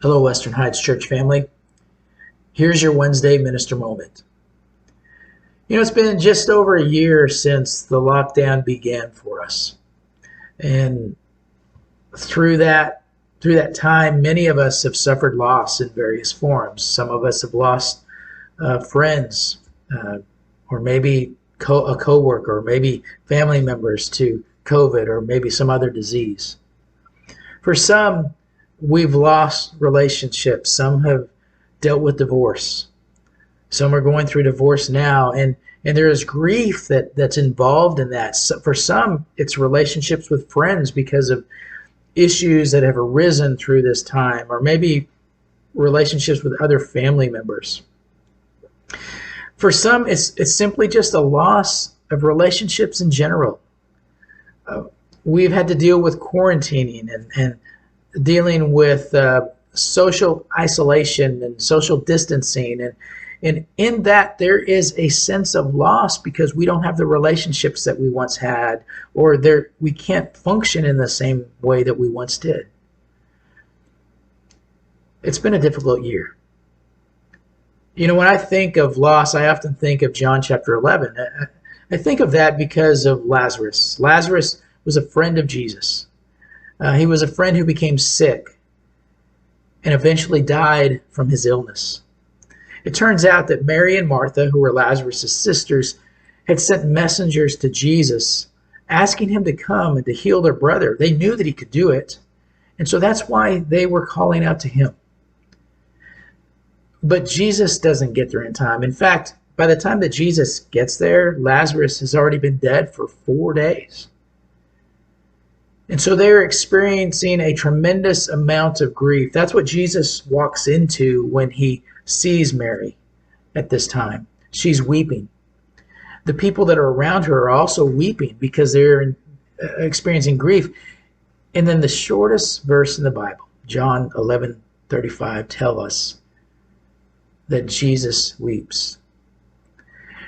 Hello, Western Heights Church family. Here's your Wednesday Minister Moment. It's been just over a year since the lockdown began for us. And through that time, many of us have suffered loss in various forms. Some of us have lost friends, or maybe a coworker, or maybe family members to COVID, or maybe some other disease. For some, we've lost relationships. Some have dealt with divorce. Some are going through divorce now, and there is grief that's involved in that. So for some, it's relationships with friends because of issues that have arisen through this time, or maybe relationships with other family members. For some, it's simply just a loss of relationships in general. We've had to deal with quarantining and dealing with social isolation and social distancing. And in that, there is a sense of loss because we don't have the relationships that we once had, or we can't function in the same way that we once did. It's been a difficult year. When I think of loss, I often think of John chapter 11. I think of that because of Lazarus. Lazarus was a friend of Jesus. He was a friend who became sick and eventually died from his illness. It turns out that Mary and Martha, who were Lazarus' sisters, had sent messengers to Jesus asking him to come and to heal their brother. They knew that he could do it, and so that's why they were calling out to him. But Jesus doesn't get there in time. In fact, by the time that Jesus gets there, Lazarus has already been dead for 4 days. And so they're experiencing a tremendous amount of grief. That's what Jesus walks into when he sees Mary at this time. She's weeping. The people that are around her are also weeping because they're experiencing grief. And then the shortest verse in the Bible, John 11:35, tells us that Jesus weeps.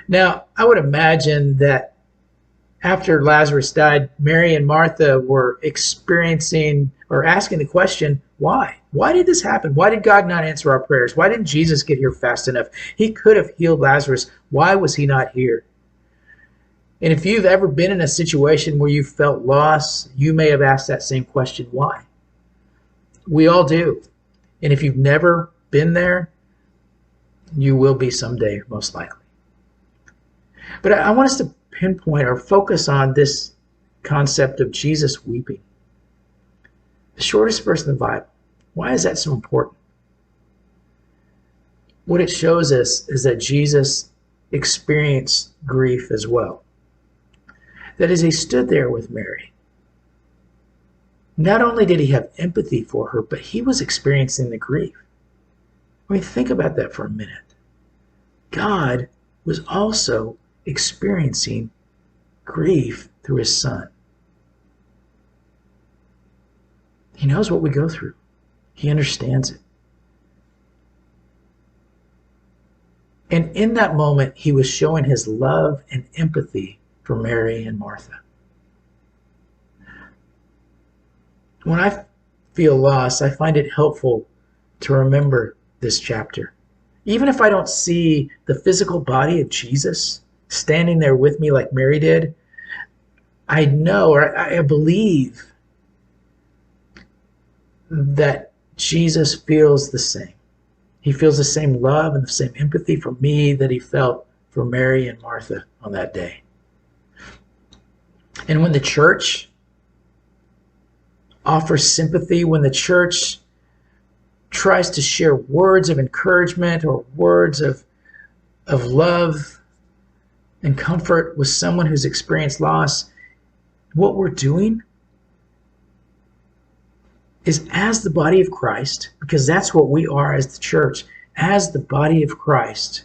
Now, I would imagine that after Lazarus died, Mary and Martha were experiencing or asking the question, why? Why did this happen? Why did God not answer our prayers? Why didn't Jesus get here fast enough? He could have healed Lazarus. Why was he not here? And if you've ever been in a situation where you felt loss, you may have asked that same question, why? We all do. And if you've never been there, you will be someday, most likely. But I want us to pinpoint or focus on this concept of Jesus weeping. The shortest verse in the Bible. Why is that so important? What it shows us is that Jesus experienced grief as well. That as he stood there with Mary, not only did he have empathy for her, but he was experiencing the grief. Think about that for a minute. God was also experiencing grief through his son. He knows what we go through. He understands it. And in that moment, he was showing his love and empathy for Mary and Martha. When I feel lost, I find it helpful to remember this chapter. Even if I don't see the physical body of Jesus standing there with me like Mary did, I know, or I believe that Jesus feels the same. He feels the same love and the same empathy for me that he felt for Mary and Martha on that day. And when the church offers sympathy, when the church tries to share words of encouragement or words of love and comfort with someone who's experienced loss, what we're doing is, as the body of Christ, because that's what we are as the church, as the body of Christ,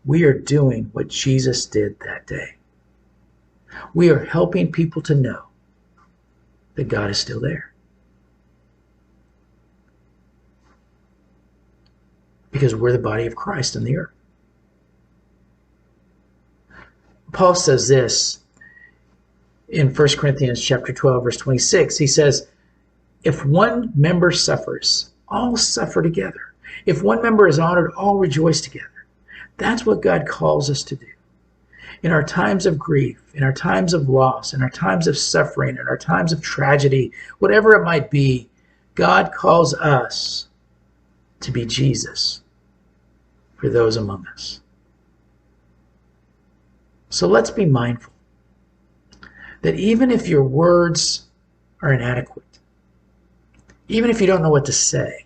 we are doing what Jesus did that day. We are helping people to know that God is still there. Because we're the body of Christ on the earth. Paul says this in 1 Corinthians chapter 12, verse 26. He says, if one member suffers, all suffer together. If one member is honored, all rejoice together. That's what God calls us to do. In our times of grief, in our times of loss, in our times of suffering, in our times of tragedy, whatever it might be, God calls us to be Jesus for those among us. So let's be mindful that even if your words are inadequate, even if you don't know what to say,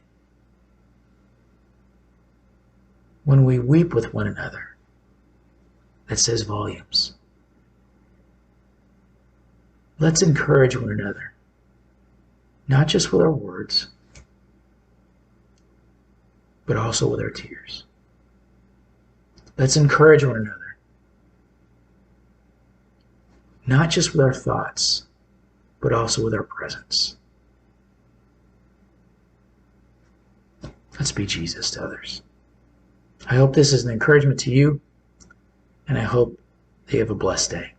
when we weep with one another, that says volumes. Let's encourage one another, not just with our words, but also with our tears. Let's encourage one another, not just with our thoughts, but also with our presence. Let's be Jesus to others. I hope this is an encouragement to you, and I hope that you have a blessed day.